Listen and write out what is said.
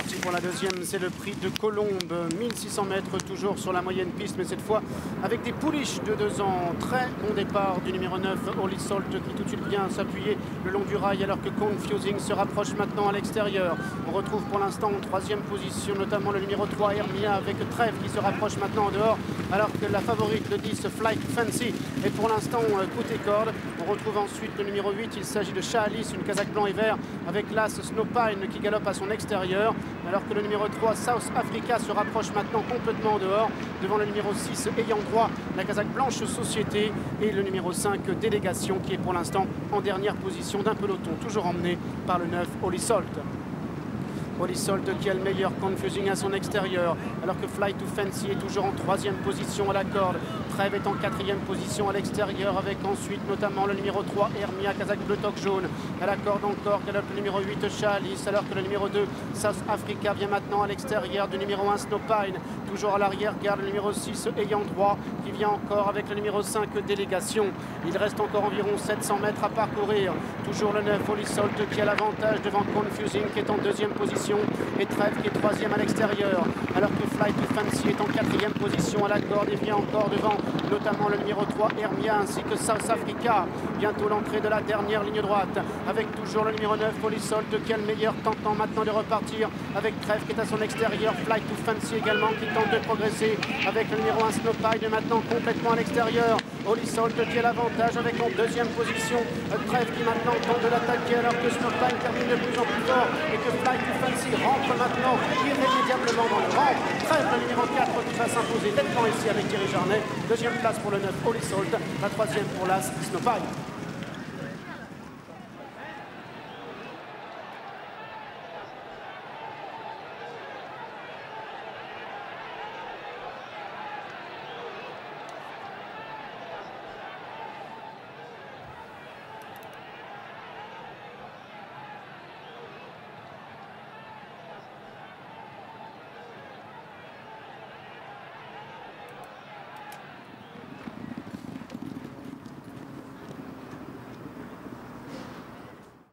parti pour la deuxième, c'est le prix de Colombes, 1600 mètres toujours sur la moyenne piste, mais cette fois avec des pouliches de 2 ans. Très bon départ du numéro 9, Holy Salt, qui tout de suite vient s'appuyer le long du rail alors que Confusing se rapproche maintenant à l'extérieur. On retrouve pour l'instant en troisième position notamment le numéro 3, Hermia, avec Trèves qui se rapproche maintenant en dehors, alors que la favorite, le 10, Flight Fancy, est pour l'instant côté corde. On retrouve ensuite le numéro 8, il s'agit de Chalice, une casaque blanc et vert, avec l'as Snowpine qui galope à son extérieur, alors que le numéro 3, South Africa, se rapproche maintenant complètement en dehors, devant le numéro 6, ayant droit, la casaque blanche Société, et le numéro 5, Délégation, qui est pour l'instant en dernière position d'un peloton, toujours emmené par le 9, Holy Salt. Holy Salt qui a le meilleur Confusing à son extérieur, alors que Fly to Fancy est toujours en troisième position à la corde. Trèves est en quatrième position à l'extérieur, avec ensuite notamment le numéro 3, Hermia, casaque bleu toque jaune. À la corde encore, galope le numéro 8, Chalice, alors que le numéro 2, South Africa, vient maintenant à l'extérieur du numéro 1, Snowpine. Toujours à l'arrière, garde le numéro 6, ayant droit, qui vient encore avec le numéro 5, Délégation. Il reste encore environ 700 mètres à parcourir. Toujours le 9, Holy Salt, qui a l'avantage devant Confusing, qui est en deuxième position, et Trèves qui est troisième à l'extérieur, alors que Fly to Fancy est en quatrième position à la corde et vient encore devant notamment le numéro 3, Hermia, ainsi que South Africa. Bientôt l'entrée de la dernière ligne droite, avec toujours le numéro 9, Holy Salt, qui a le meilleur, tentant maintenant de repartir, avec Trèves qui est à son extérieur, Fly to Fancy également qui tente de progresser, avec le numéro 1, Snowpine maintenant complètement à l'extérieur. Holy Salt qui a l'avantage avec en deuxième position Trèves qui maintenant tente de l'attaquer, alors que Snowpine termine de plus en plus fort et que Fly to Fancy rentre maintenant irrémédiablement dans le rang. Trèves, le numéro 4, qui va s'imposer nettement ici avec Thierry Jarnet. Deuxième place pour le 9, Holy Salt. La troisième pour l'As, Snowpine.